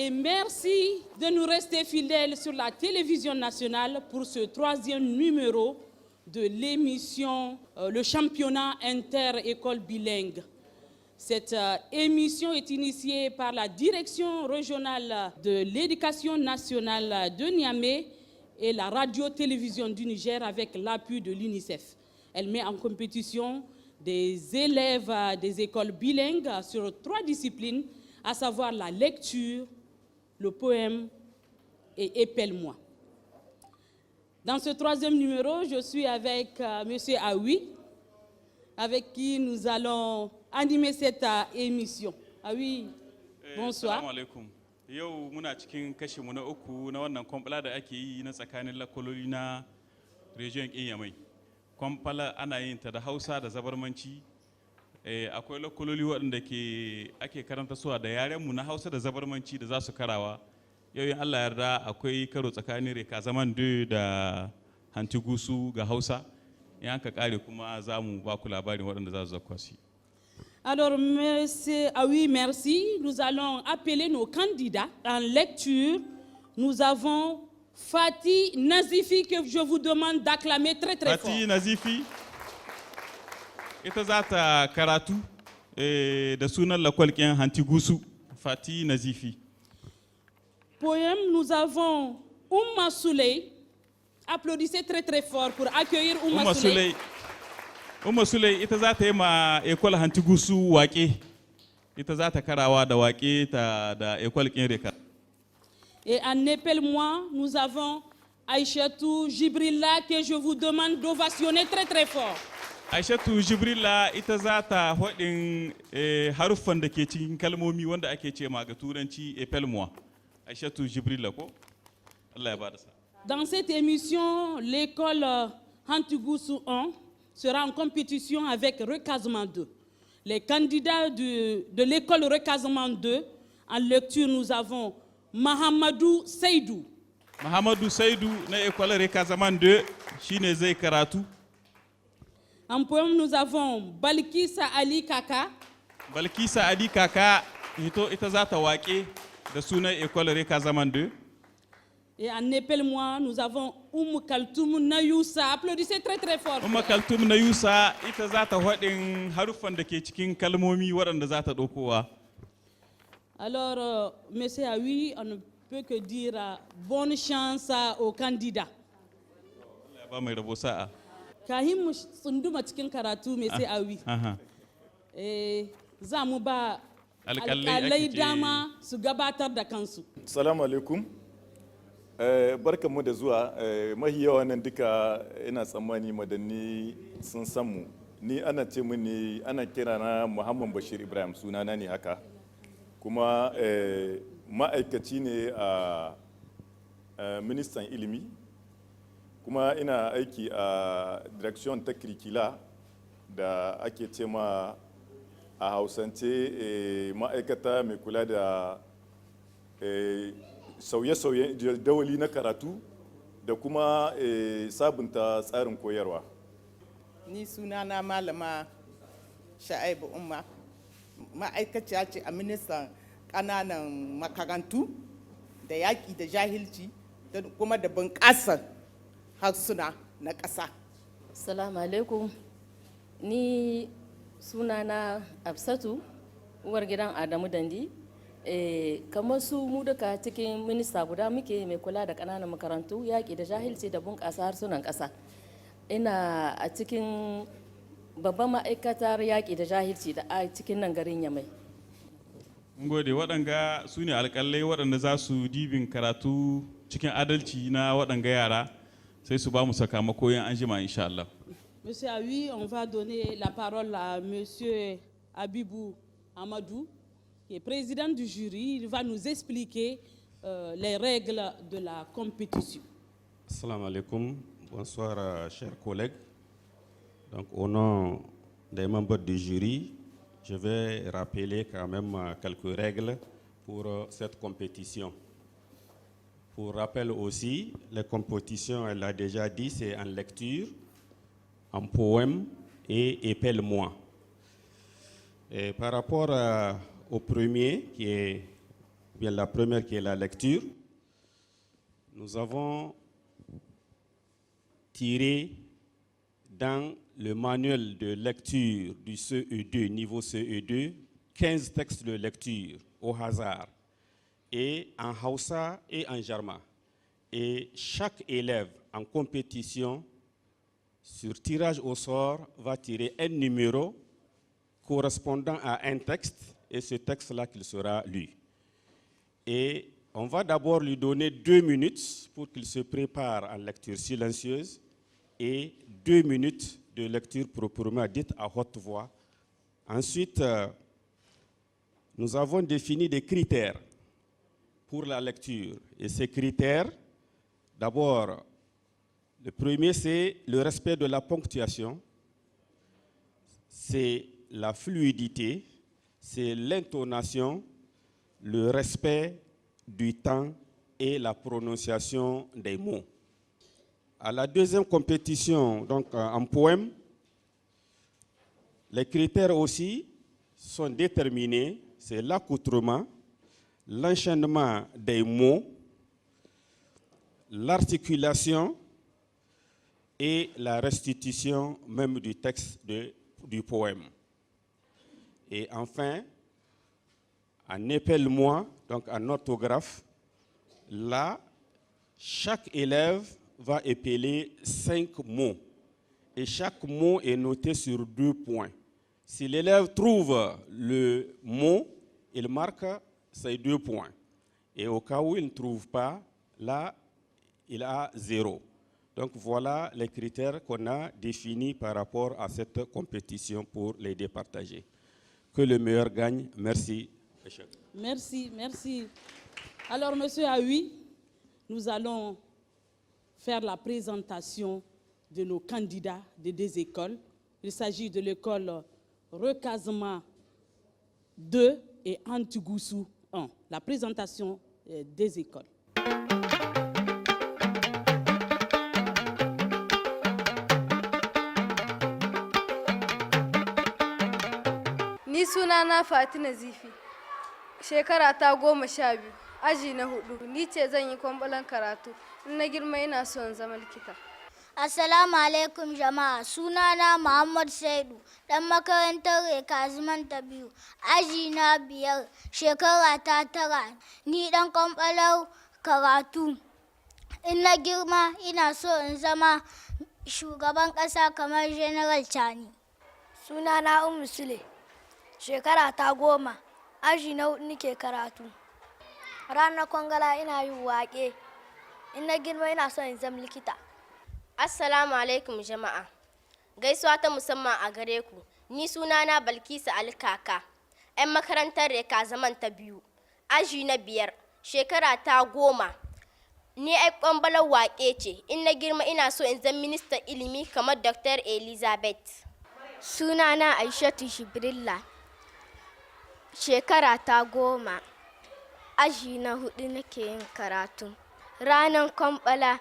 et merci de nous rester fidèles sur la télévision nationale pour ce 3e numéro de l'émission Le championnat inter-école bilingue. Cette émission est initiée par la Direction régionale de l'éducation nationale de Niamey et la radio-télévision du Niger avec l'appui de l'UNICEF. Elle met en compétition des élèves des écoles bilingues sur 3 disciplines, à savoir la lecture, le poème et Épelle-moi. Dans ce 3e numéro, je suis avec M. Aoui, avec qui nous allons animer cette émission. Aoui, bonsoir. Assalamu alaikum. Yau muna cikin kashinmu na uku na wannan kwamfala da ake yi na tsakanin lakololi na region Yamai. Kwamfala ana yin ta da Hausa da Zabarmanci. Akwai lakololi waɗanda ake karanta suwa da yarenmu na Hausa da Zabarmanci da za su karawa. Yau in Allah yarda akwai karo tsakanin Reka Zaman da Hantigusu ga Hausa. In aka kare kuma za mu ba ku labarin waɗanda za su zakwa shi. Alors, monsieur Aoui, merci. Nous allons appeler nos candidats. En lecture, nous avons Fatih Nazifi, que je vous demande d'acclamer très très fort. Fatih Nazifi, ita za ta karatu da sunan lakwalƙin Hantigusu. Fatih Nazifi. Poème, nous avons Oumma Souley. Applaudissez très très fort pour accueillir Oumma Souley. Oumma Souley ita za ta yi ma École Hantigusu waƙe. Ita za ta karawa da waƙe da École Reka. Et en Épelle-moi, nous avons Aïchatou Jibrilla, que je vous demande d'ovationner très très fort. Aïchatou Jibrilla ita za ta haɗin haruffan da ke cikin kalmomi wanda ake ce ma ga turanci Épelle-moi. Aïchatou Jibrilla ko? Allah ya bada sa. Dans cette émission, l'école Hantigusu 1 sera en compétition avec Recasement 2. Les candidats de l'école Recasement 2, en lecture, nous avons Mahamadou Seydou. Mahamadou Seydou, na école Recasement 2, shine zai karatu. En poème, nous avons Balkissa Ali Kaka. Balkissa Ali Kaka, ita za ta waƙe da sunan école Recasement 2. Et en Épelle-moi, nous avons Kaltoum Nayoussa. Applaudissez très très fort. Kaltoum Nayoussa, ita za ta haɗin haruffan da ke cikin kalmomi waɗanda za ta ɗaukowa. Alors, monsieur Aoui, on ne peut que dire bonne chance aux candidats. Ba mai rabo sa'a. Kahin mu tsunduma cikin karatu monsieur Aoui. Za mu ba alƙalai dama su gabatar da kansu. Assalamu alaikum. Barkanmu da zuwa. Mahi yawa nan duka ina tsammani madanni sun san mu. Ni ana ce mini ana kira na Muhammad Bashir Ibrahim, sunana ne haka. Kuma ma'aikaci ne a ministan ilimi. Kuma ina aiki a direction ta kirkila da ake ce ma a hausance ma'aikata mai kula da sauye-sauye jadawali na karatu da kuma sabunta tsarin koyarwa. Ni sunana Malama Sha'aibu Umma, ma'aikaciya ce a ministan ƙananan makarantu da yaƙi da jahilci da kuma da bunƙasar harsuna na ƙasa. Assalamu alaikum. Ni sunana Absatu, uwar gidan Adamu Dandi. Kamar su mu duka cikin minista guda muke mai kula da ƙananan makarantu, yaƙi da jahilci da bunƙasa harsunan ƙasa. Ina a cikin babban ma'aikatar yaƙi da jahilci da a cikin nan garin Yamai. Mun gode, waɗanga su ne alƙalai waɗanda za su dibin karatu cikin adalci na waɗanga yara sai su ba mu sakamako yin anjima insha Allah. Monsieur Aoui, on va donner la parole à monsieur Abibou Amadou, qui est président du jury. Il va nous expliquer les règles de la compétition. Assalamu alaikum, bonsoir chers collègues. Donc au nom des membres du jury, je vais rappeler quand même quelques règles pour cette compétition. Pour rappel aussi, les compétitions, elle l'a déjà dit, c'est en lecture, en poème et Épelle-moi. Et par rapport au premier, qui est bien la première qui est la lecture. Nous avons tiré dans le manuel de lecture du CE2, niveau CE2, 15 textes de lecture au hasard, et en Hausa et en Jarma. Et chaque élève en compétition, sur tirage au sort, va tirer un numéro correspondant à un texte, et ce texte-là qu'il sera lu. Et on va d'abord lui donner 2 minutes pour qu'il se prépare en lecture silencieuse et 2 minutes de lecture proprement dite à haute voix. Ensuite, nous avons défini des critères pour la lecture. Et ces critères, d'abord, le premier, c'est le respect de la ponctuation, c'est la fluidité, c'est l'intonation, le respect du temps et la prononciation des mots. À la deuxième compétition, donc en poème, les critères aussi sont déterminés, c'est l'accoutrement, l'enchaînement des mots, l'articulation et la restitution même du texte du poème. Et enfin, en épelle-moi, donc en orthographe, là, chaque élève va épeler 5 mots. Et chaque mot est noté sur 2 points. Si l'élève trouve le mot, il marque ces 2 points. Et au cas où il ne trouve pas, là, il a 0. Donc voilà les critères qu'on a définis par rapport à cette compétition pour les départager. Que le meilleur gagne. Merci. Merci, merci. Alors, Monsieur Aoui, nous allons faire la présentation de nos candidats des 2 écoles. Il s'agit de l'école Recasement 2 et Antigoussou 1. La présentation des écoles. Ni sunana Fatina Zifi, shekara ta 12, aji na 4. Ni ce zan yi kwambalan karatu, in na girma ina son zama likita. Assalamu alaikum jama'a, sunana Muhammad Saidu, dan makarantar Ekaziman ta 2, aji na 5, shekara ta 9. Ni dan kwambalar karatu, in na girma ina so in zama shugaban ƙasa kamar General Chani. Sunana Sule. Shekara ta 10, aji na 4 nike karatu. Ranar kwangala ina yin waƙe, in na girma ina son in zama likita. Assalamu alaikum jama'a. Gaisuwa ta musamman a gare ku. Ni sunana Balkisa Alkaka, 'yan makarantar Ekaziman ta 2, aji na 5, shekara ta 10. Ni ai kwambalar waƙe ce, in na girma ina so in zama ministan ilimi kamar Dr. Elizabeth. Sunana Aishatu Shibrilla. Shekara ta 10, aji na 4 nake yin karatu. Ranar kwambala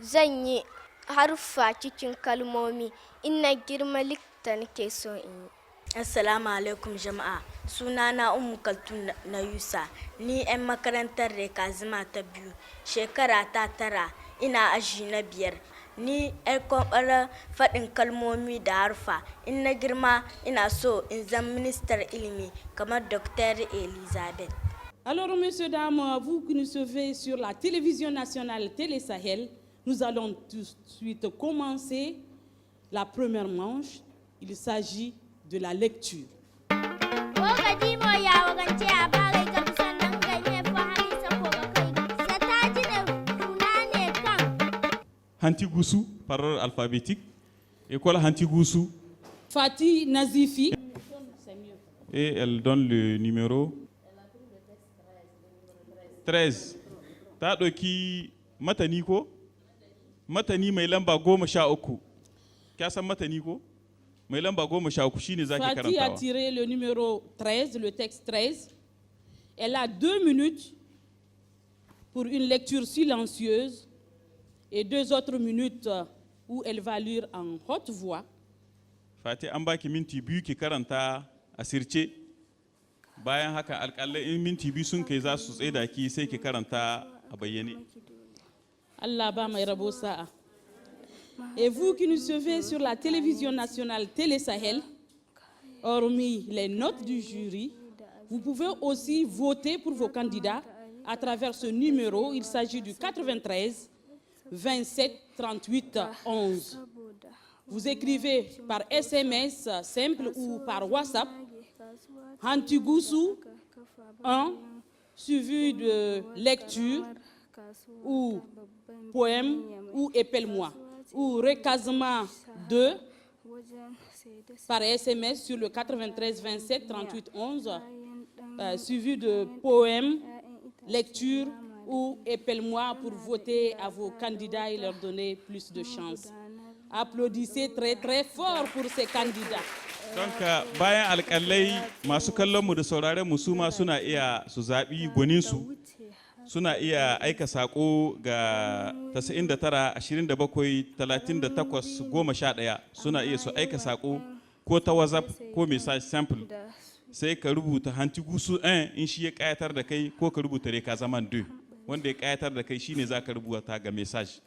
zan yi haruffa cikin kalmomi, in na girma likita nake so in yi. Assalamu alaikum jama'a, sunana Kaltun na Yusa, ni 'yan makarantar Rekazima ta 2, shekara ta 9, ina aji na 5. Ni kwamɓarar faɗin kalmomi da harfa, in na girma ina so in zama ministar ilimi kamar Dr. Elizabeth. Alors, messieurs, dames, vous qui nous suivez sur la télévision nationale Télé Sahel, nous allons tout de suite commencer la première manche. Il s'agit de la lecture. Antigoussou, parole alphabétique. École Antigoussou. Fatih Nazifi. Et elle donne le numéro 13. Ta ɗauki matani ko? Matani mai lamba 13. Ka san matani ko? Mai lamba 13 shine zaki karantawa. Fatih a tiré le numéro 13, le texte 13. Elle a 2 minutes pour une lecture silencieuse et 2 autres minutes où elle va lire en haute voix. Fatih an baki minti 2 ki karanta asirce bayan haka alƙalai in minti biyu sun kai za su tsaida ki sai ki karanta a bayyane. Allah ba mai rabo sa'a. Et vous qui nous suivez sur la télévision nationale Télé Sahel, hormis les notes du jury, vous pouvez aussi voter pour vos candidats à travers ce numéro. Il s'agit du 93 27 38 11. Vous écrivez par SMS simple ou par WhatsApp Hantigusu 1 suivi de lecture ou poème ou épelle-moi ou recasement 2 par SMS sur le 93 27 38 11 suivi de poème, lecture ou épelle-moi pour voter à vos candidats et leur donner plus de chance. Applaudissez très très fort pour ces candidats. Donc bayan alƙalai masu kallon mu da sauraren mu su ma suna iya su zaɓi gwaninsu, suna iya aika saƙo ga 99 27 38 11 suna iya su aika saƙo ko ta WhatsApp ko message simple. Sai ka rubuta Hantigusu 1 in shi ya ƙayatar da kai ko ka rubuta Recasement 2 wanda ya ƙayatar da kai shine za ka rubuta ga message.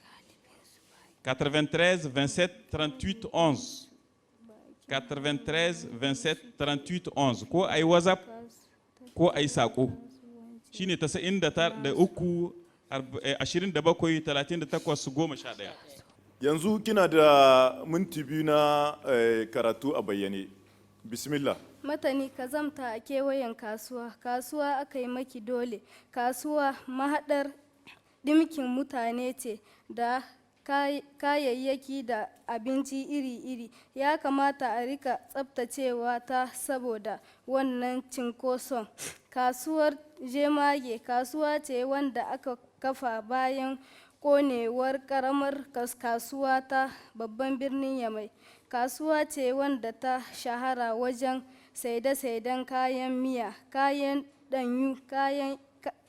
93 27 38 11 93 27 38 11 ko ai WhatsApp ko ai saƙo shine 93 27 38 11. Yanzu kina da minti biyu na karatu a bayyane. Bismillah. Matani kazamta a kewayen kasuwa, kasuwa aka yi maki dole, kasuwa mahaɗar ɗimkin mutane ce da kayayyaki da abinci iri-iri. Ya kamata a rika tsabtacewa ta saboda wannan cinkoson. Kasuwar Jemage kasuwa ce wanda aka kafa bayan konewar karamar kasuwa ta babban birnin Yamai. Kasuwa ce wanda ta shahara wajen saide-saiden kayan miya, kayan ɗanyu, kayan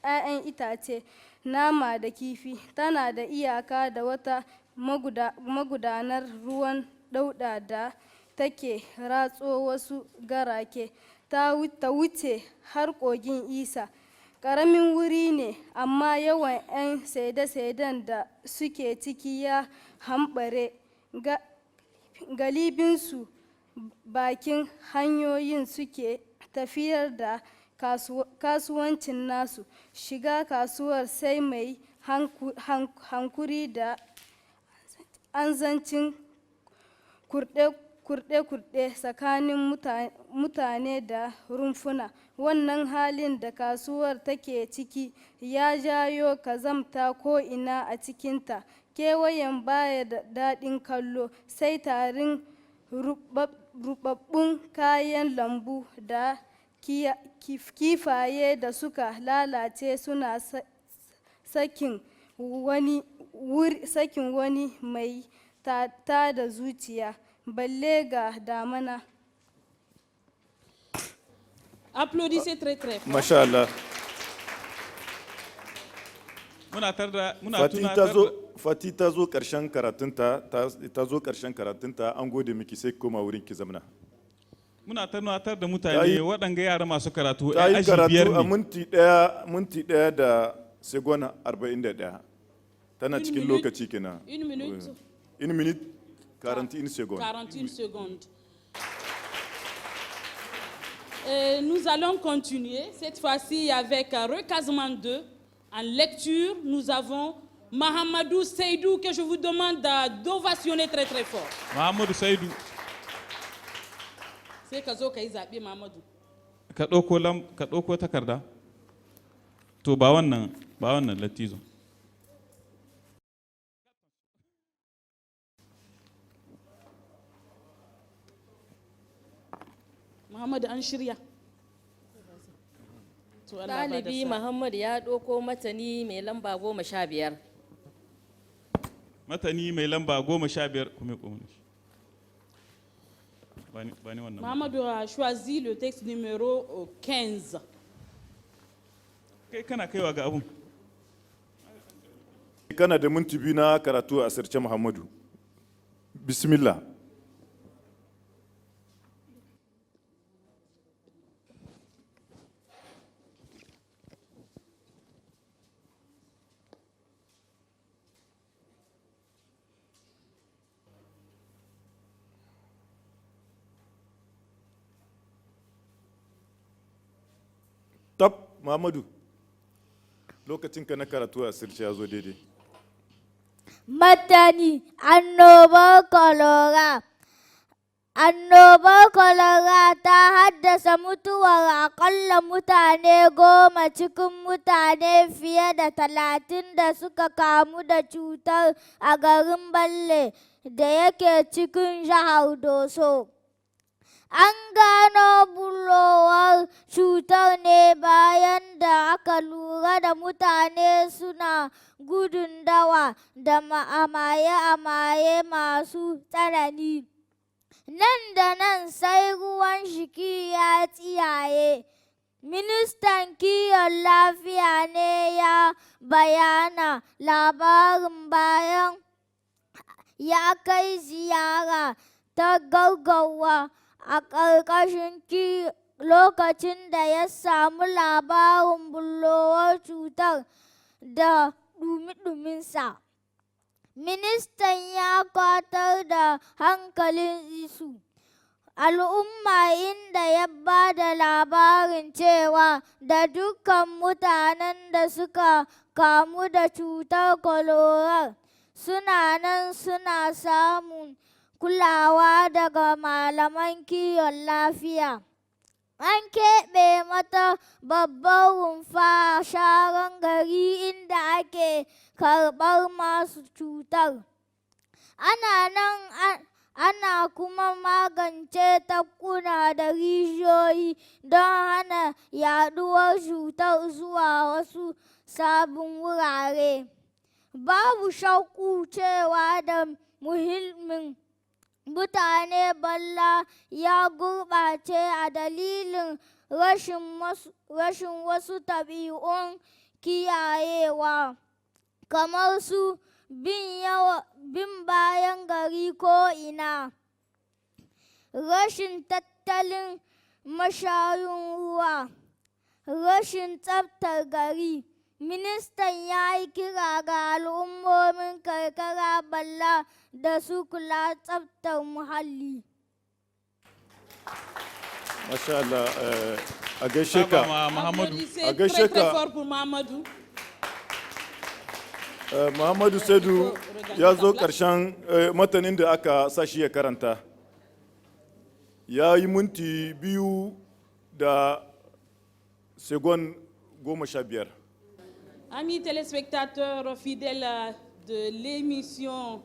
'ya'yan itace, nama da kifi. Tana da iyaka da wata magudanar ruwan dauɗa da take ratso wasu garake ta wuce har kogin Isa. Ƙaramin wuri ne, amma yawan 'yan saide-saiden da suke ciki ya hambare. Galibinsu bakin hanyoyin suke tafiyar da kasuwancin nasu. Shiga kasuwar sai mai hankuri da anzancin kurɗe-kurɗe tsakanin mutane da rumfuna. Wannan halin da kasuwar take ciki ya jayo kazamta ko'ina a cikinta. Kewayen baya da daɗin kallo, sai tarin rubabbun kayan lambu da kifaye da suka lalace suna sakin wani mai tada zuciya, balle ga damana. Applaudissez très très fort. Mashallah. Fati ta zo ƙarshen karatunta, an gode miki sai koma wurin ki zamna. Muna tunatar da mutane waɗanga yara masu karatu ta yi aji biyar karatu ne. a minti ɗaya da segona 41. Tana cikin lokaci kenan. Une minute 41 secondes. 41 secondes. Et nous allons continuer, cette fois-ci avec recasement 2. En lecture, nous avons Mahamadou Seydou, que je vous demande d'ovationner très très fort. Mahamadou Seydou. C'est ka zo ka yi zaɓe, Mahamadou. Ka ɗauko takarda. To ba wannan latizo. Muhammadu an shirya. Ɗalibi Muhammadu ya ɗauko matani mai lamba 15. Matani mai lamba 15 kuma Muhammadu a choisi le texte numéro 15. Kai kana kaiwa ga abun. Kana da minti biyu na karatu a sirce Muhammadu. Bismillah. Muhammadu, lokacinka na karatu a sirce ya zo daidai. Matani, annobar kolera. Annobar kolera ta haddasa mutuwar akalla mutane 10 cikin mutane fiye da 30 da suka kamu da cutar a garin Balle da yake cikin jihar Doso. An gano bullowar cutar ne bayan da aka lura da mutane suna gudun dawa da amaye-amaye masu tsanani. Nan da nan sai ruwan jiki ya tsiyaye. Ministan kiwon lafiya ne ya bayyana labarin bayan ya kai ziyara ta gaggawa a ƙarƙashin lokacin da ya samu labarin bullowar cutar da ɗumi-ɗuminsa. Ministan ya kwatar da hankalin su al'umma inda ya ba da labarin cewa da dukkan mutanen da suka kamu da cutar kolera suna nan suna samun kulawa daga malaman kiwon lafiya. An keɓe mata babbar rumfa a sharan gari inda ake karɓar masu cutar. Ana kuma magance tafkuna da rijiyoyi don hana yaɗuwar cutar zuwa wasu sabbin wurare. Babu shakku cewa da muhimmin mutane Balla ya gurɓace a dalilin rashin wasu ɗabi'un kiyayewa kamar su bin bayan gari ko ina, rashin tattalin mashayin ruwa, rashin tsaftar gari. Ministan ya yi kira ga al'ummomin karkara Balla da su kula tsaftar muhalli. Masha Allah, a gaishe ka. A gaishe ka. Muhammadu Saidu ya zo ƙarshen matanin da aka sashi ya karanta. Ya yi minti 2 da segon 15. Amis téléspectateurs fidèles de l'émission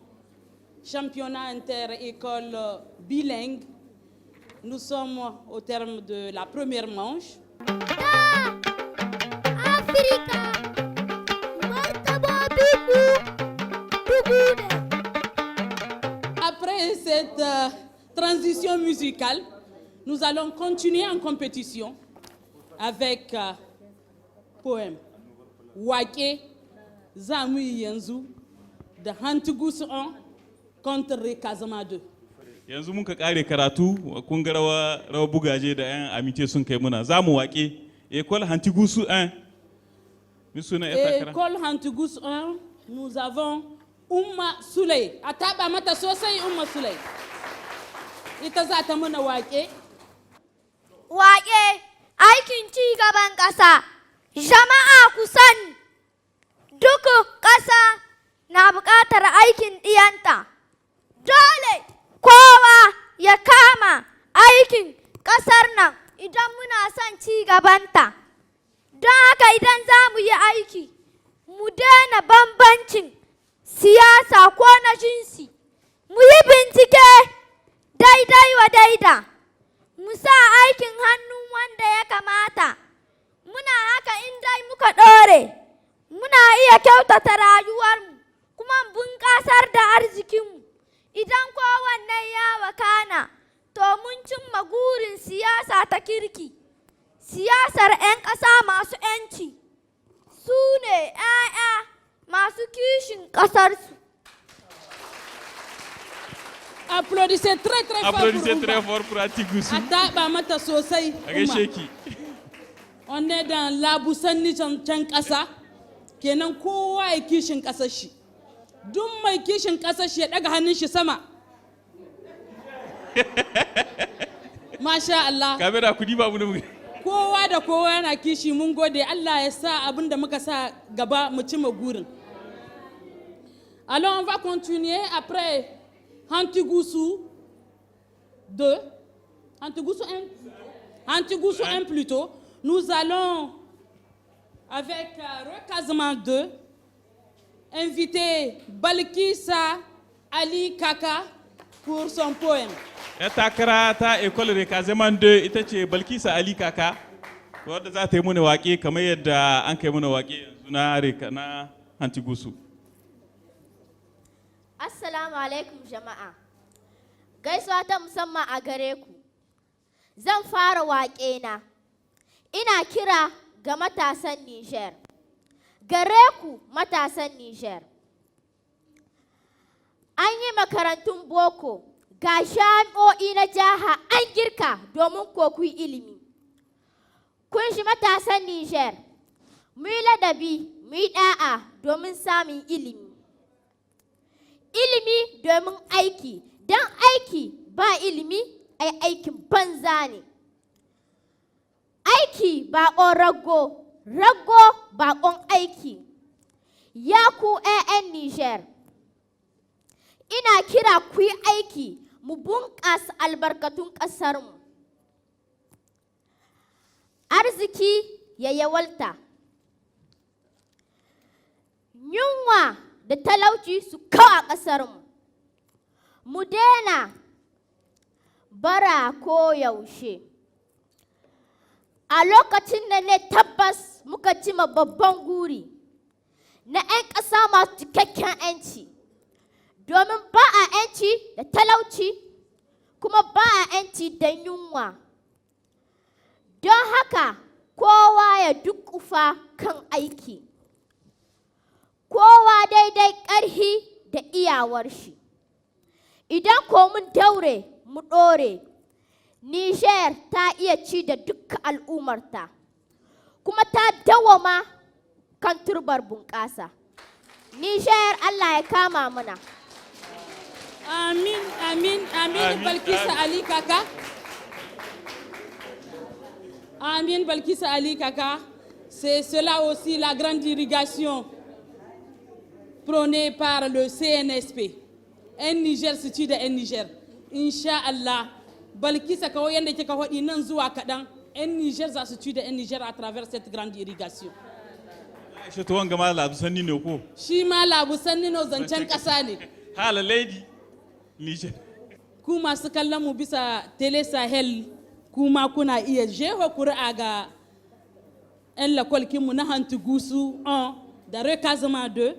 Championnat inter-école bilingue, nous sommes au terme de la première manche. Après cette transition musicale, nous allons continuer en compétition avec poème. Wake zamu yanzu da Hantugus 1 contre Rekazama 2. Yanzu muka kare karatu kun ga rawa bugaje da yan amite sun kai muna zamu wake École Hantugus 1. École Hantugus 1, nous avons Umma Suley. Ataba mata sosai Umma Suley. Ita za ta muna wake. Wake aikin ci gaban ƙasa. Jama'a ku sani, duk ƙasa na buƙatar aikin ɗiyanta. Dole kowa ya kama aikin ƙasar nan idan muna son ci gabanta. Don haka idan za mu yi aiki, mu daina bambancin siyasa ko na jinsi. Mu yi bincike daidai wa daida. Mu sa aikin hannun wanda ya kamata. Muna haka in dai muka ɗore, muna iya kyautata rayuwarmu kuma bunƙasar da arzikinmu. Idan kowanne ya wakana, to mun cimma gurin siyasa ta kirki. Siyasar 'yan ƙasa masu 'yanci su ne 'ya'ya masu kishin ƙasarsu. Applaudissez très très fort. Applaudissez très fort pour Atigusu. Ataba mata sosai. On est dans labusanni can ƙasa, kenan kowa ya kishin ƙasar shi. Duk mai kishin ƙasar shi ya ɗaga hannun shi sama. Masha Allah. Kamera ku diba mu. kowa da kowa yana kishi mun gode Allah ya sa abin da muka sa gaba mu cimma gurin. Alors on va continuer après Hantigoussou 2, Hantigoussou 1 plutôt. Nous allons avec recasement 2 inviter Balkissa Ali Kaka pour son poème. Ya takara ta école recasement 2 ita ce Balkissa Ali Kaka wadda za ta yi muna waƙe kamar yadda an kai muna waƙe yanzu na Hantigoussou. Assalamu alaikum jama'a. Gaisuwa ta musamman a gare ku. Zan fara waƙe na. Ina kira ga matasan Niger. Gare ku matasan Niger. An yi makarantun boko ga jami'o'i na jaha an girka domin koku ilimi. Kun shi matasan Niger. Mu yi ladabi, mu yi ɗa'a domin samun ilimi. Ilimi domin aiki, don aiki ba ilimi ai aikin banza ne. Aiki baƙon rago, rago baƙon aiki. Ya ku 'ya'yan Niger, ina kira ku yi aiki mu bunƙasa albarkatun ƙasarmu. Arziki ya yawalta. Yunwa da talauci su kawo a ƙasarmu. Mu daina bara ko yaushe. A lokacin da ne tabbas muka cima babban guri na 'yan ƙasa masu cikakken 'yanci. Domin ba a 'yanci da talauci kuma ba a 'yanci da yunwa. Don haka kowa ya dukufa kan aiki. Kowa daidai ƙarhi da iyawar shi. Idan ko mun daure mu ɗore, Niger ta iya ci da dukkan al'ummarta, kuma ta dawama kan turbar bunƙasa. Niger Allah ya kama mana. Amin, amin, amin, Balkissa Ali Kaka. Amin, Balkissa Ali Kaka. C'est cela aussi la grande irrigation prônée par le CNSP. Un Niger situé de un Niger. Inch'Allah, Balkissa kawai yanda kika faɗi nan zuwa kaɗan, un Niger za su ci da un Niger à travers cette grande irrigation. Aisha to wanga ma labu sanni ne ko? Shi ma labu sanni no zancen ƙasa ne. Hala lady Niger. Ku masu kallon mu bisa Tele Sahel kuma kuna iya jefa kuri'a ga 'yan lakwalkinmu na Hantigoussou 1 da recasement 2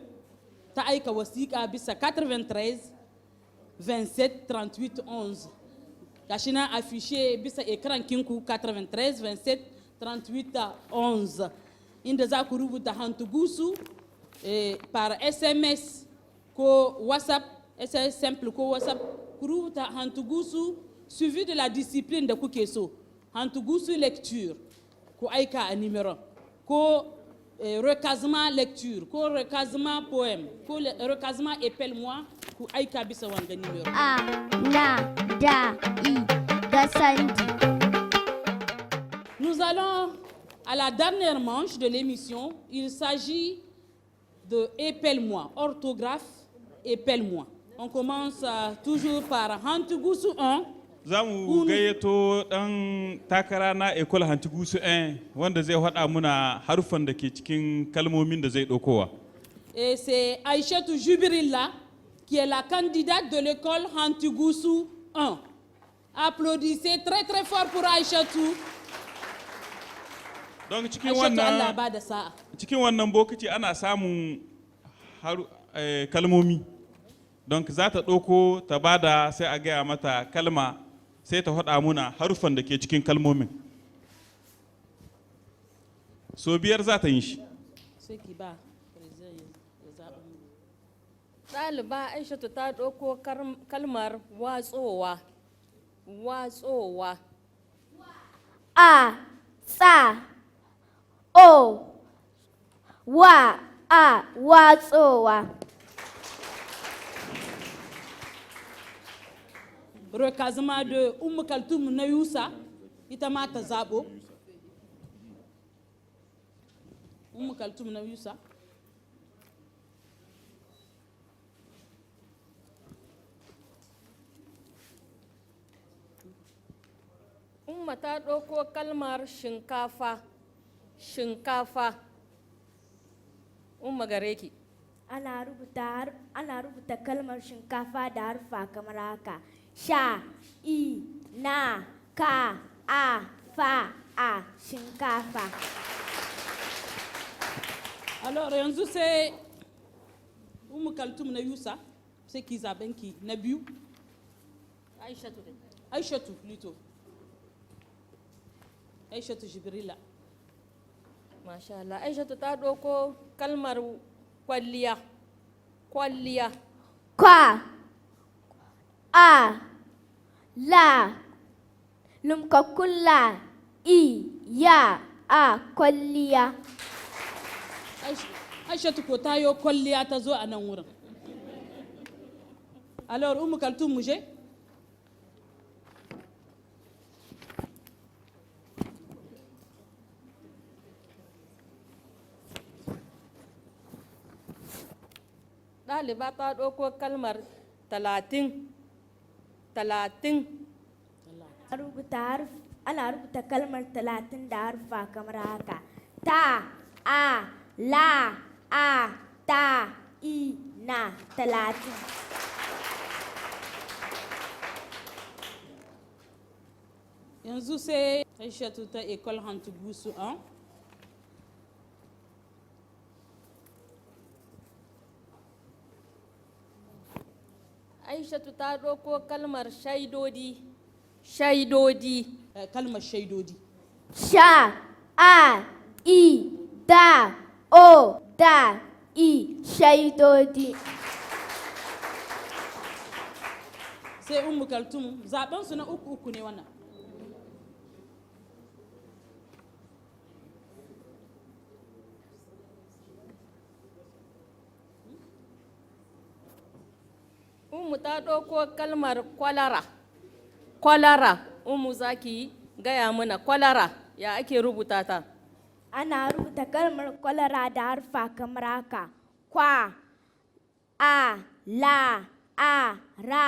ta aika wasiƙa bisa 93 27 38 11. Gashi na afishe bisa ekran kinku 93 27 38 11 inda za ku rubuta Hantigoussou par SMS ko WhatsApp, SMS simple ko WhatsApp, ku rubuta Hantigoussou suivi de la discipline da kuke so. Hantigoussou lecture ko aika a numéro ko recasement lecture ko recasement poème ko recasement épelle-moi ko aika bisa wanga numéro. A na da i da sandi. Nous allons à la dernière manche de l'émission. Il s'agit de épelle-moi, orthographe épelle-moi. On commence toujours par Hantigoussou 1. Za mu gayyato ɗan takara na Ecole Hantigoussou 1 wanda zai haɗa muna harufan da ke cikin kalmomin da zai ɗaukowa. Et c'est Aïchetou Jubrilla qui est la candidate de l'école Hantigoussou 1. Applaudissez très très fort pour Aïchetou. Donc cikin wannan bokiti ana samun kalmomi. Donc za ta ɗauko ta bada sai a gaya mata kalma sai ta faɗa muna harufan da ke cikin kalmomin. So biyar za ta yi shi. Ɗaliba Aishatu ta ɗauko kalmar watsowa. Watsowa. A, tsa, o, wa, a, watsowa. Recasement de Kaltoum na Youssa, ita ma ta zaɓo. Umu Kaltum na Yusa. Umma ta ɗauko kalmar shinkafa. Shinkafa. Umma gare ki. Ana rubuta kalmar shinkafa da harfa kamar haka. Sha, I, na, ka, a, fa, a, shinkafa. Alors yanzu sai Umu Kaltum na Yusa, sai ki zaben ki na biyu. Aishatu. Aishatu plutôt. Aishatu Jibrila. Masha Allah. Aishatu ta ɗauko kalmar kwalliya. Kwalliya. Kwa, a, la, lumkakulla, I, ya, a, kwalliya. Aishatu ko ta yo kwalliya ta zo a nan wurin. Alors Umu Kaltum mu je. Ɗaliba ta ɗauko kalmar 30. 30. Ana rubuta kalmar 30 da harfa kamar haka. Ta, a, la, a, ta, I, na, 30. Yanzu sai Aishatu ta École Hantu Gusu 1. Aishatu ta ɗauko kalmar shaidodi. Shaidodi. Kalmar shaidodi. Sha, a, I, da, o, da, I, shaidodi. Sai Umu Kaltum zaben su na uku ne wannan. Umu ta ɗauko kalmar kwalara. Kwalara. Umu za ki gaya mana kwalara. Ya ake rubuta ta? Ana rubuta kalmar kwalara da harfa kamar haka. Kwa, a, la, a, ra,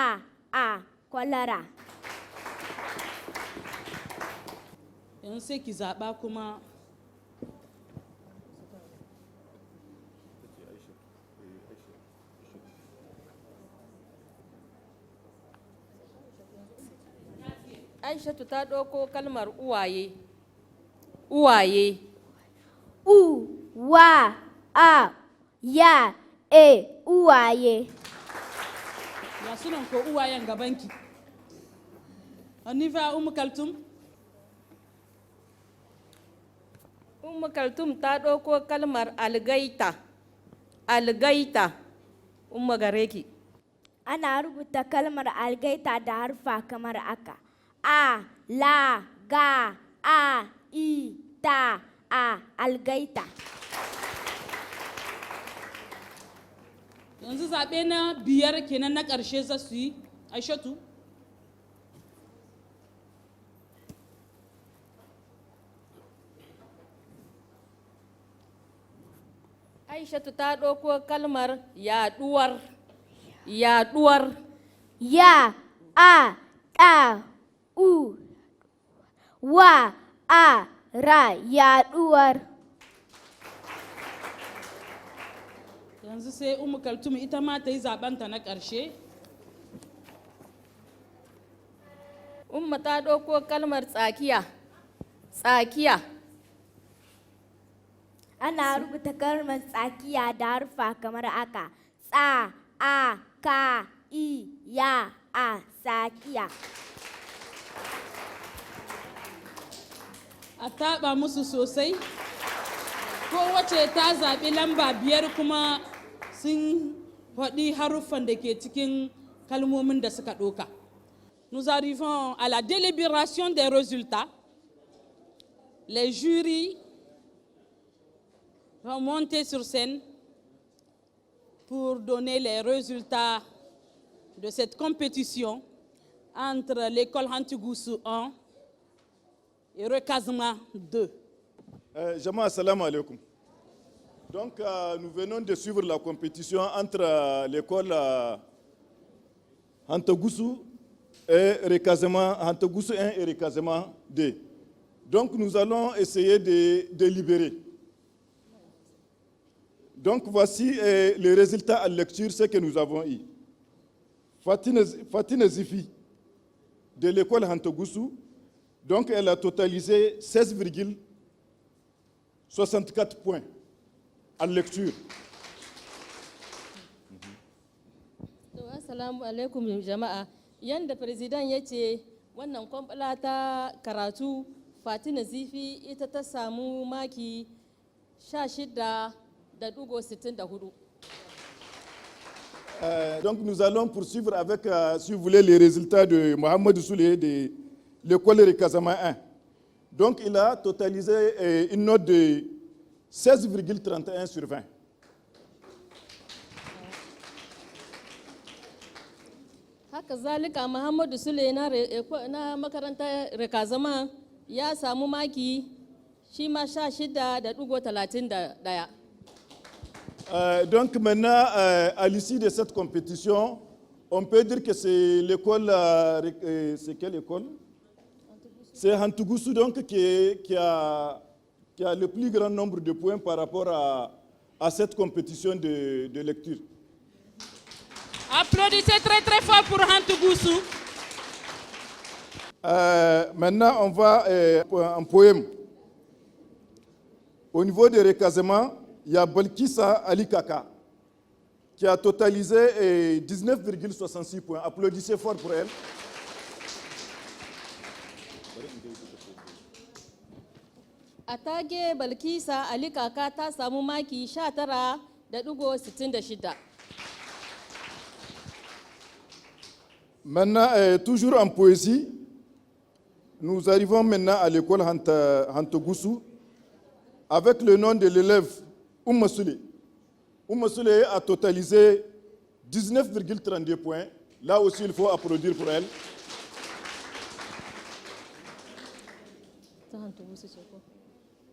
a, kwalara. Yanzu sai ki zaɓa kuma Aishatu ta ɗauko kalmar uwaye. Uwaye. U, wa, a, ya, e, uwaye. ya sunan ko uwayen gabanki. On y va Umu Kaltum. Umu Kaltum ta ɗauko kalmar algaita. Algaita. Umma gare ki. Ana rubuta kalmar algaita da harfa kamar haka. A, la, ga, a, I, ta, a, algaita. Yanzu zaɓe na biyar kenan na ƙarshe za su yi. Aishatu. Aishatu ta ɗauko kalmar yaɗuwar. Yaɗuwar. Ya, a, ɗa, u, wa, a, ra, yaɗuwar. Yanzu sai Umu Kaltum ita ma ta yi zaɓenta na ƙarshe. Umma ta ɗauko kalmar tsakiya. Tsakiya. Ana rubuta kalmar tsakiya da harfa kamar haka. Tsa, a, ka, I, ya, a, tsakiya. A taɓa musu sosai. Kowace ta zaɓi lamba biyar kuma sun faɗi haruffan da ke cikin kalmomin da suka ɗauka. Nous arrivons à la délibération des résultats. Les jurys vont monter sur scène pour donner les résultats de cette compétition entre l'école Hantugusu 1 et Rekazma 2. Jama'a assalamu alaikum. Donc, nous venons de suivre la compétition entre l'école Hantogusu et Recasement, Hantogusu 1 et Recasement 2. Donc, nous allons essayer de délibérer. Donc, voici les résultats en lecture, ce que nous avons eu. Fatine Zifi, de l'école Hantogusu, donc elle a totalisé 16,64 points en lecture. Assalamu alaikum jama'a. Yanda president ya ce wannan kwamfala ta karatu Fatina Zifi ita ta samu maki 16.64. Donc nous allons poursuivre avec, si vous voulez, les résultats de Mohamed Soulé de l'école Recasement 1. Donc il a totalisé une note de 16,31 sur 20. Haka zalika Muhammadu Sule na makarantar Recasement ya samu maki shi ma 16.31. Donc maintenant, à l'issue de cette compétition, on peut dire que c'est l'école, c'est quelle école? C'est Hantogusu donc qui a le plus grand nombre de points par rapport à cette compétition de lecture. Applaudissez très très fort pour Hantogusu. Maintenant, on va en poème. Au niveau des recasement, il y a Balkissa Ali Kaka qui a totalisé 19,66 points. Applaudissez fort pour elle. Atage Balkissa Ali Kaka ta samu maki 19.66. Maintenant, toujours en poésie, nous arrivons maintenant à l'école Hantogusu avec le nom de l'élève Oumma Soulé. Oumma Soulé a totalisé 19,32 points. Là aussi, il faut applaudir pour elle.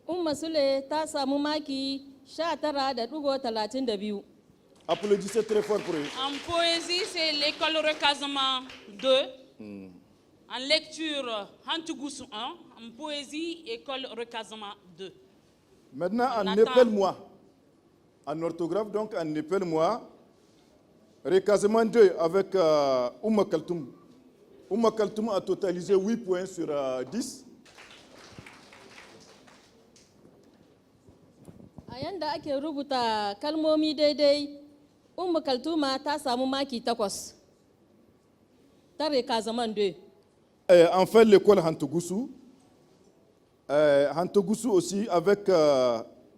Oumma Soulé ta samu maki 19.32. Applaudissez très fort pour elle. En poésie, c'est l'école Recasement 2. En lecture, Hantogusu 1. En poésie, école Recasement 2. Maintenant, en épelle-moi. En orthographe, donc en épelle-moi. Recasement 2 avec Oumma Kaltoum. Oumma Kaltoum a totalisé 8 points sur 10. A yanda ake rubuta kalmomi daidai, Oumma Kaltouma ta samu maki 8. Ta Recasement 2. Enfin, l'école Hantogusu. Hantogusu aussi avec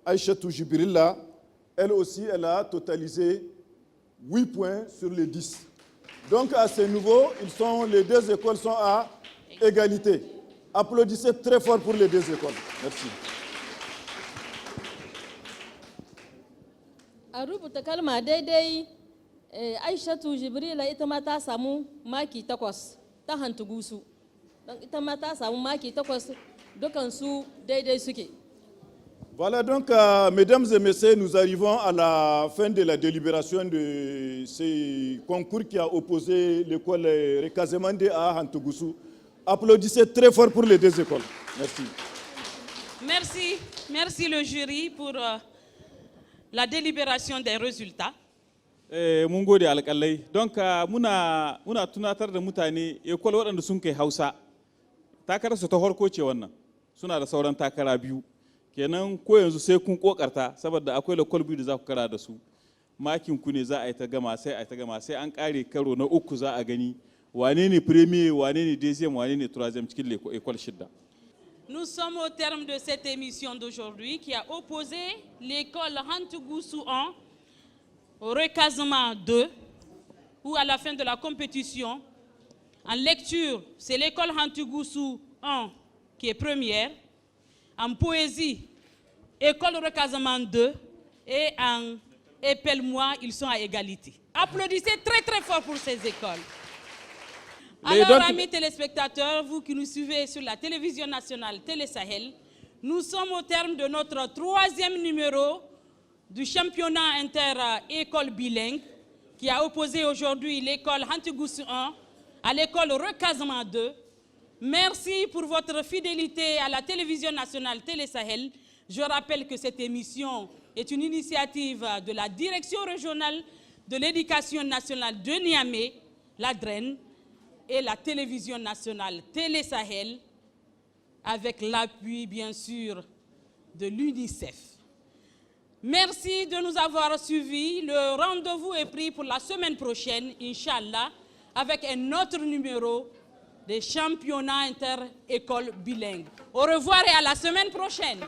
Aïchatou Jibrilla. Elle aussi, elle a totalisé 8 points sur les 10. Donc à ce niveau, les deux écoles sont à égalité. Applaudissez très fort pour les deux écoles. Merci. A rubuta kalma daidai, Aishatu Jibrila ita ma ta samu maki 8 ta Hantogusu. Donc ita ma ta samu maki 8 dukansu daidai suke. Voilà donc, mesdames et messieurs, nous arrivons à la fin de la délibération de ce concours qui a opposé l'école Recasement 2 à Hantogusu. Applaudissez très fort pour les deux écoles. Merci. Merci. Merci le jury pour la délibération des résultats. Mun gode alƙalai. Donc muna tunatar da mutane école waɗanda sun kai Hausa. Takararsu ta farko ce wannan. Suna da sauran takara biyu. Kenan ko yanzu sai kun kokarta saboda akwai lokal biyu da za ku kara da su. Makin ku ne za a yi ta gama sai an kare karo na uku za a gani wane ne premier, wane ne deuxième, wane ne troisième cikin l'école shidda. Nous sommes au terme de cette émission d'aujourd'hui qui a opposé l'école Hantogusu 1 au Recasement 2, où à la fin de la compétition, en lecture, c'est l'école Hantogusu 1 qui est première, en poésie, école Recasement 2, et en épelle-moi, ils sont à égalité. Applaudissez très très fort pour ces écoles. Alors, amis téléspectateurs, vous qui nous suivez sur la télévision nationale Télé Sahel, nous sommes au terme de notre 3e numéro du championnat inter-école bilingue qui a opposé aujourd'hui l'école Hantigoussou 1 à l'école Recasement 2. Merci pour votre fidélité à la télévision nationale Télé Sahel. Je rappelle que cette émission est une initiative de la Direction régionale de l'éducation nationale de Niamey, la DREN, et la télévision nationale Télé Sahel, avec l'appui, bien sûr, de l'UNICEF. Merci de nous avoir suivis. Le rendez-vous est pris pour la semaine prochaine, Inch'Allah, avec un autre numéro des championnats inter-écoles bilingues. Au revoir et à la semaine prochaine.